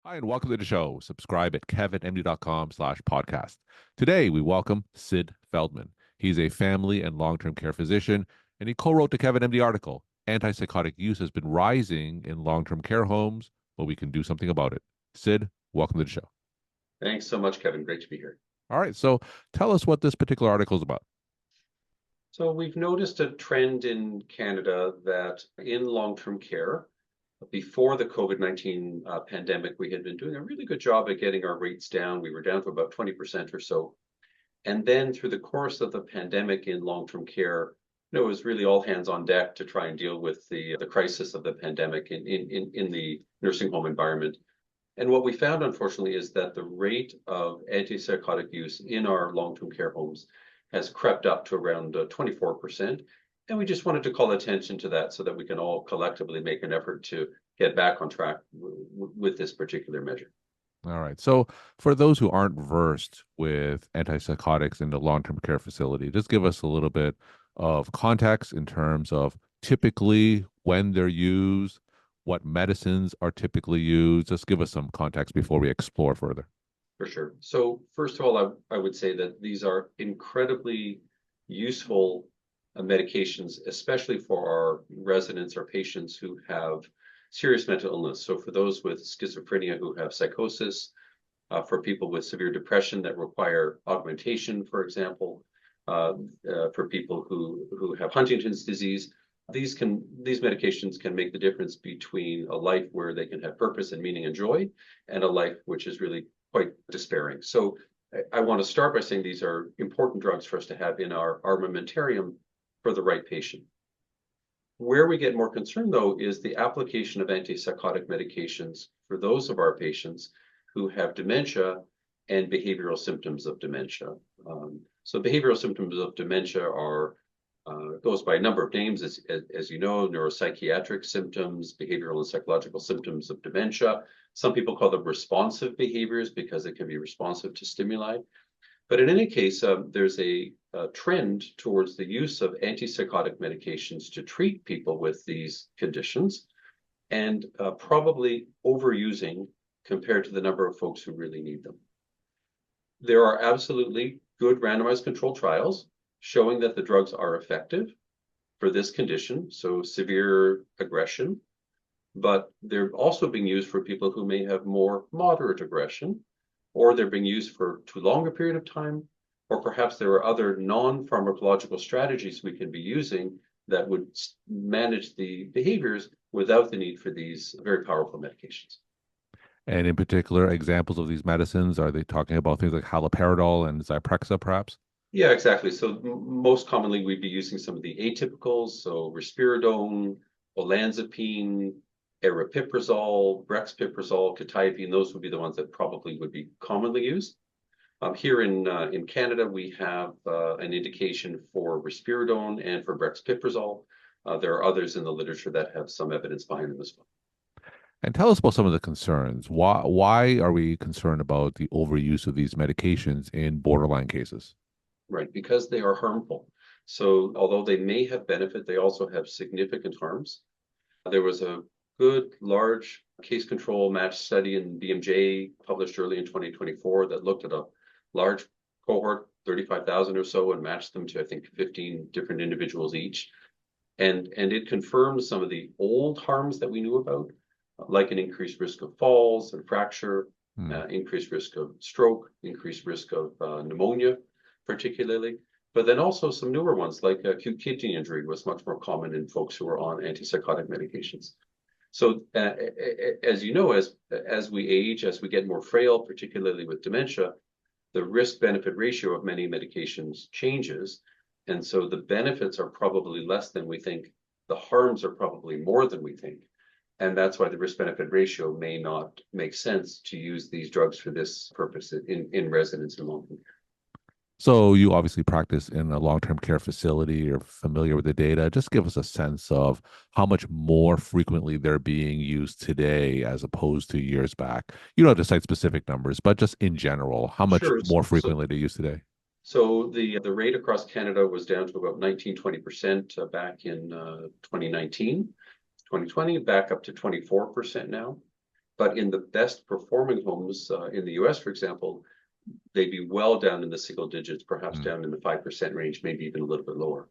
Hi, and welcome to the show. Subscribe at kevinmd.com/podcast. Today, we welcome Sid Feldman. He's a family and long-term care physician, and he co-wrote the KevinMD article, Antipsychotic Use Has Been Rising in Long-Term Care Homes, but we can do something about it. Sid, welcome to the show. Thanks so much, Kevin. Great to be here. All right, so tell us what this particular article is about. So we've noticed a trend in Canada that in long-term care, before the COVID-19 pandemic, we had been doing a really good job at getting our rates down. We were down to about 20% or so. And then through the course of the pandemic in long-term care, it was really all hands on deck to try and deal with the crisis of the pandemic in the nursing home environment. And what we found, unfortunately, is that the rate of antipsychotic use in our long-term care homes has crept up to around 24%. And we just wanted to call attention to that so that we can all collectively make an effort to get back on track with this particular measure. All right, so for those who aren't versed with antipsychotics in the long-term care facility, just give us a little bit of context in terms of typically when they're used, what medicines are typically used. Just give us some context before we explore further. For sure. So first of all, I would say that these are incredibly useful medications, especially for our residents or patients who have serious mental illness. So for those with schizophrenia who have psychosis, for people with severe depression that require augmentation, for example, for people who have Huntington's disease, these medications can make the difference between a life where they can have purpose and meaning and joy, and a life which is really quite despairing. So I want to start by saying these are important drugs for us to have in our armamentarium for the right patient. Where we get more concerned, though, is the application of antipsychotic medications for those of our patients who have dementia and behavioral symptoms of dementia. So behavioral symptoms of dementia are goes by a number of names, as you know, neuropsychiatric symptoms, behavioral and psychological symptoms of dementia. Some people call them responsive behaviors because it can be responsive to stimuli. But in any case, there's a trend towards the use of antipsychotic medications to treat people with these conditions, and probably overusing compared to the number of folks who really need them. There are absolutely good randomized controlled trials showing that the drugs are effective for this condition, so severe aggression, but they're also being used for people who may have more moderate aggression, or they're being used for too long a period of time, or perhaps there are other non-pharmacological strategies we can be using that would manage the behaviors without the need for these very powerful medications. And in particular, examples of these medicines, are they talking about things like haloperidol and Zyprexa, perhaps? Yeah, exactly. So most commonly we'd be using some of the atypicals, so risperidone, olanzapine, aripiprazole, brexpiprazole, quetiapine. Those would be the ones that probably would be commonly used. Here in Canada, we have an indication for risperidone and for brexpiprazole. There are others in the literature that have some evidence behind them as well. And tell us about some of the concerns. Why are we concerned about the overuse of these medications in borderline cases? Right, because they are harmful. So although they may have benefit, they also have significant harms. There was a good large case control match study in BMJ published early in 2024 that looked at a large cohort, 35,000 or so, and matched them to, I think, 15 different individuals each. And it confirmed some of the old harms that we knew about, like an increased risk of falls and fracture, increased risk of stroke, increased risk of pneumonia, particularly, but then also some newer ones like acute kidney injury was much more common in folks who are on antipsychotic medications. So as you know, as we age, as we get more frail, particularly with dementia, the risk-benefit ratio of many medications changes. And so the benefits are probably less than we think. The harms are probably more than we think. And that's why the risk-benefit ratio may not make sense to use these drugs for this purpose in residents in long-term care. So you obviously practice in a long-term care facility. You're familiar with the data. Just give us a sense of how much more frequently they're being used today as opposed to years back. You don't have to cite specific numbers, but just in general, how much Sure. more So, frequently they're used today? so the rate across Canada was down to about 19-20% back in 2019, 2020, back up to 24% now. But in the best performing homes in the US, for example, they'd be well down in the single digits, perhaps Mm. down in the 5% range, maybe even a little bit lower.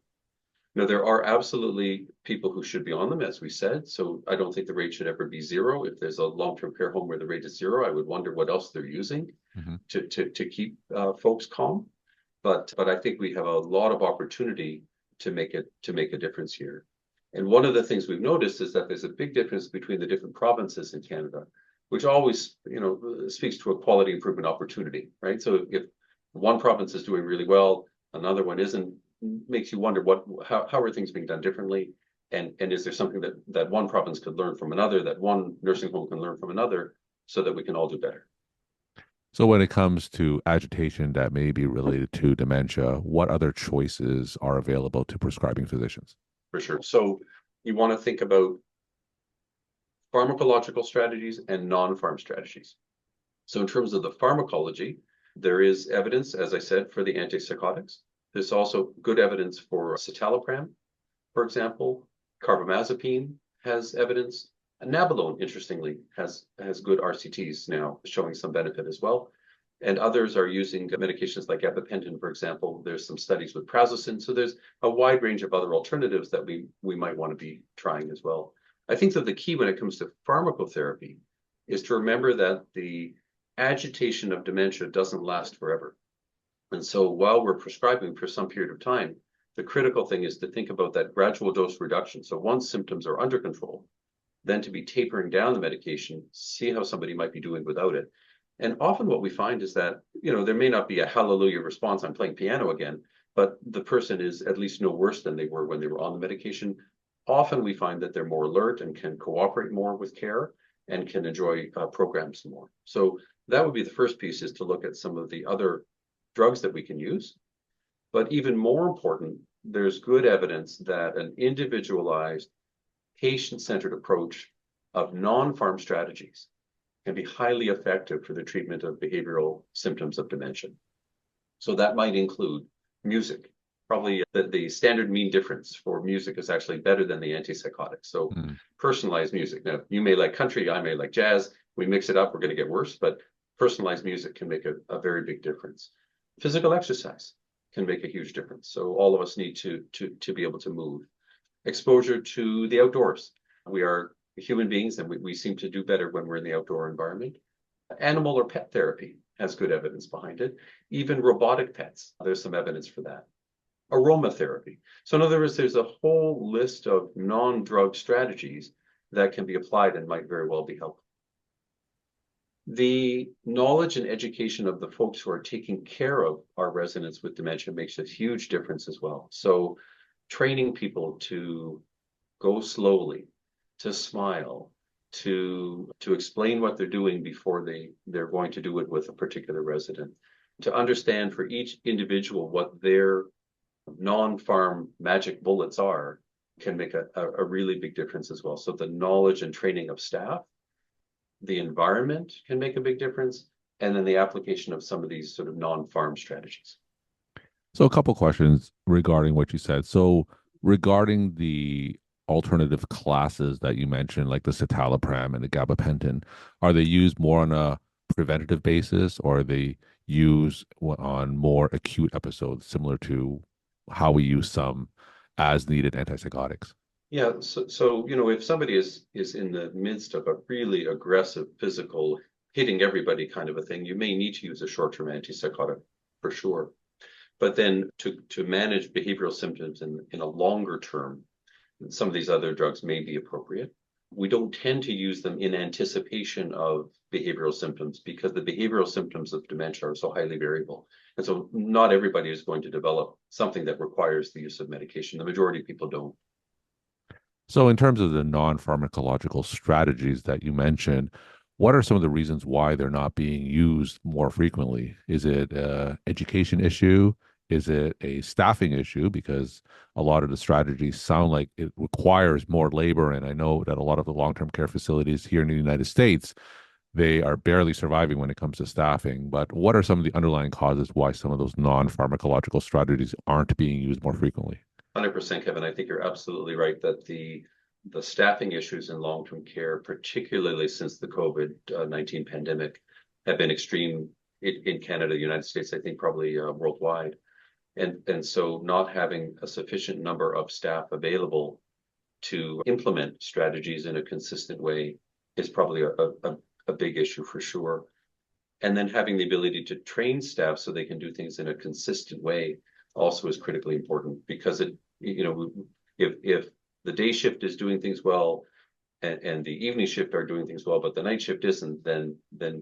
Now, there are absolutely people who should be on them, as we said. So I don't think the rate should ever be zero. If there's a long-term care home where the rate is zero, I would wonder what else they're using Mhm. to keep folks calm. But I think we have a lot of opportunity to make a difference here. And one of the things we've noticed is that there's a big difference between the different provinces in Canada, which always, speaks to a quality improvement opportunity, right? So if one province is doing really well, another one isn't, makes you wonder how are things being done differently, and is there something that one province could learn from another, that one nursing home can learn from another, so that we can all do better. So when it comes to agitation that may be related to dementia, what other choices are available to prescribing physicians? For sure. So you want to think about pharmacological strategies and non-pharm strategies. So in terms of the pharmacology, there is evidence, as I said, for the antipsychotics. There's also good evidence for citalopram, for example. Carbamazepine has evidence. Nabilone, interestingly, has good RCTs now, showing some benefit as well. And others are using medications like gabapentin, for example. There's some studies with prazosin. So there's a wide range of other alternatives that we might want to be trying as well. I think that the key when it comes to pharmacotherapy is to remember that the agitation of dementia doesn't last forever. And so while we're prescribing for some period of time, the critical thing is to think about that gradual dose reduction. So once symptoms are under control, then to be tapering down the medication, see how somebody might be doing without it. And often what we find is that, there may not be a hallelujah response, I'm playing piano again, but the person is at least no worse than they were when they were on the medication. Often we find that they're more alert and can cooperate more with care and can enjoy programs more. So that would be the first piece, is to look at some of the other drugs that we can use. But even more important, there's good evidence that an individualized, patient-centered approach of non-pharm strategies can be highly effective for the treatment of behavioral symptoms of dementia. So that might include music. Probably the standard mean difference for music is actually better than the antipsychotics. So Mm. personalized music. Now, you may like country, I may like jazz. We mix it up, we're going to get worse, but personalized music can make a very big difference. Physical exercise can make a huge difference. So all of us need to be able to move. Exposure to the outdoors. We are human beings, and we seem to do better when we're in the outdoor environment. Animal or pet therapy has good evidence behind it. Even robotic pets, there's some evidence for that. Aromatherapy. So in other words, there's a whole list of non-drug strategies that can be applied and might very well be helpful. The knowledge and education of the folks who are taking care of our residents with dementia makes a huge difference as well. So training people to go slowly, to smile, to explain what they're doing before they're going to do it with a particular resident, to understand for each individual what their non-pharm magic bullets are, can make a really big difference as well. So the knowledge and training of staff, the environment can make a big difference, and then the application of some of these sort of non-pharm strategies. So a couple questions regarding what you said. So regarding the alternative classes that you mentioned, like the citalopram and the gabapentin, are they used more on a preventative basis, or are they used on more acute episodes, similar to how we use some as needed antipsychotics? Yeah, so if somebody is in the midst of a really aggressive physical, hitting everybody kind of a thing, you may need to use a short-term antipsychotic for sure. But then to manage behavioral symptoms in a longer term, some of these other drugs may be appropriate. We don't tend to use them in anticipation of behavioral symptoms, because the behavioral symptoms of dementia are so highly variable. And so not everybody is going to develop something that requires the use of medication. The majority of people don't. So in terms of the non-pharmacological strategies that you mentioned, what are some of the reasons why they're not being used more frequently? Is it an education issue? Is it a staffing issue? Because a lot of the strategies sound like it requires more labor. And I know that a lot of the long-term care facilities here in the United States, they are barely surviving when it comes to staffing. But what are some of the underlying causes why some of those non-pharmacological strategies aren't being used more frequently? 100%, Kevin. I think you're absolutely right that the the staffing issues in long-term care, particularly since the COVID-19 pandemic, have been extreme in Canada, the United States, I think probably worldwide. And so not having a sufficient number of staff available to implement strategies in a consistent way is probably a big issue for sure. And then having the ability to train staff so they can do things in a consistent way also is critically important, because if the day shift is doing things well and the evening shift are doing things well, but the night shift isn't, then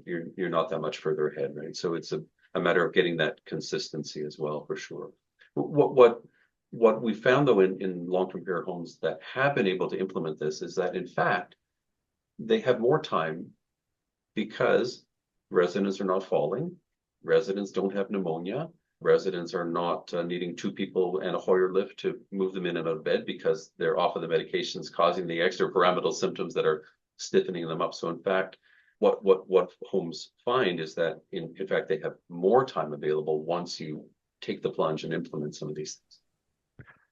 you're not that much further ahead, right? So it's a matter of getting that consistency as well, for sure. What we found though in long-term care homes that have been able to implement this is that in fact they have more time, because residents are not falling, residents don't have pneumonia, residents are not needing two people and a Hoyer lift to move them in and out of bed because they're off of the medications causing the extrapyramidal symptoms that are stiffening them up. So in fact, what homes find is that in fact they have more time available once you take the plunge and implement some of these things.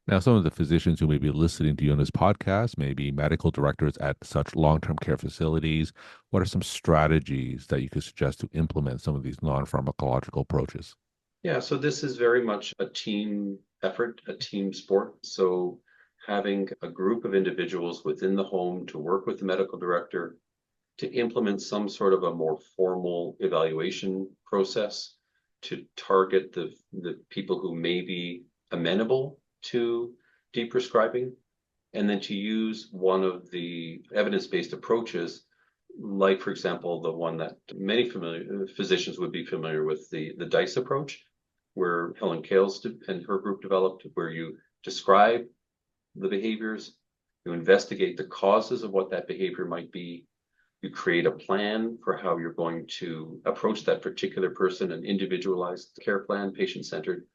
Now, some of the physicians who may be listening to you on this podcast may be medical directors at such long-term care facilities. What are some strategies that you could suggest to implement some of these non-pharmacological approaches? Yeah, so this is very much a team effort, a team sport. So having a group of individuals within the home to work with the medical director to implement some sort of a more formal evaluation process to target the people who may be amenable to deprescribing, and then to use one of the evidence-based approaches, like, for example, the one that many physicians would be familiar with, the DICE approach, where Helen Kales and her group developed, where you describe the behaviors, you investigate the causes of what that behavior might be, you create a plan for how you're going to approach that particular person, an individualized care plan, patient-centered,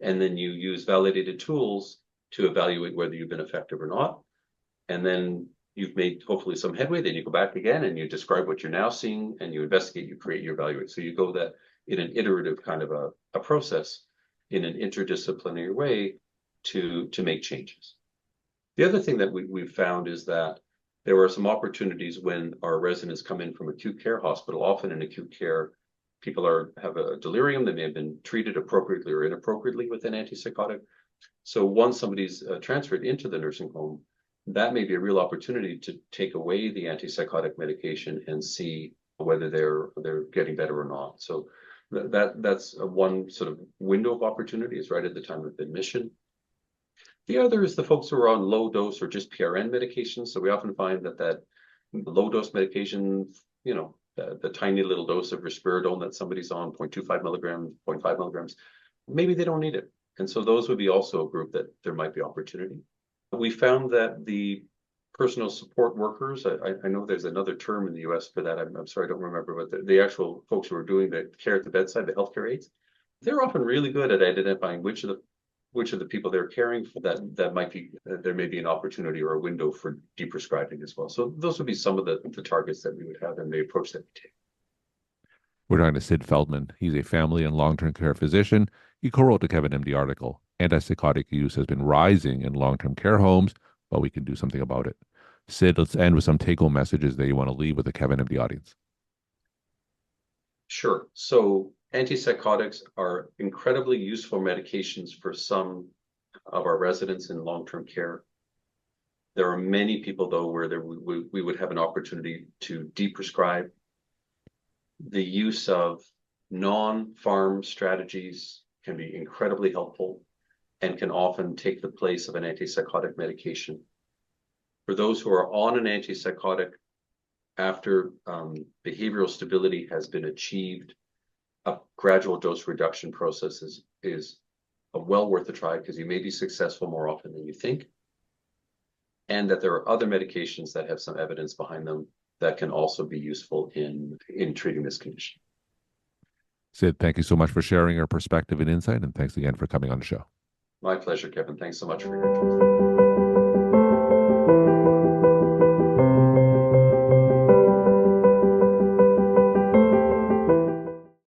and then you use validated tools to evaluate whether you've been effective or not. And then you've made hopefully some headway, then you go back again and you describe what you're now seeing and you investigate, you create, you evaluate. So you go that in an iterative kind of a process in an interdisciplinary way to make changes. The other thing that we've found is that there are some opportunities when our residents come in from acute care hospital. Often in acute care, people have a delirium. They may have been treated appropriately or inappropriately with an antipsychotic. So once somebody's transferred into the nursing home, that may be a real opportunity to take away the antipsychotic medication and see whether they're getting better or not. So that's one sort of window of opportunity, is right at the time of admission. The other is the folks who are on low dose or just PRN medications. So we often find that low dose medication, the tiny little dose of risperidone that somebody's on, 0.25 milligrams, 0.5 milligrams, maybe they don't need it. And so those would be also a group that there might be opportunity. We found that the personal support workers, I know there's another term in the US for that. I'm sorry, I don't remember, but the actual folks who are doing the care at the bedside, the healthcare aides, they're often really good at identifying which of the people they're caring for that might be, there may be an opportunity or a window for deprescribing as well. So those would be some of the targets that we would have and the approach that we take. We're talking to Sid Feldman. He's a family and long-term care physician. He co-wrote the KevinMD article, Antipsychotic Use Has Been Rising in Long-Term Care Homes, but we can do something about it. Sid, let's end with some take-home messages that you want to leave with the KevinMD audience. Sure. So antipsychotics are incredibly useful medications for some of our residents in long-term care. There are many people, though, where we would have an opportunity to deprescribe. The use of non-pharm strategies can be incredibly helpful and can often take the place of an antipsychotic medication. For those who are on an antipsychotic, after behavioral stability has been achieved, a gradual dose reduction process is well worth a try, because you may be successful more often than you think, and that there are other medications that have some evidence behind them that can also be useful in treating this condition. Sid, thank you so much for sharing your perspective and insight, and thanks again for coming on the show. My pleasure, Kevin. Thanks so much for your interest.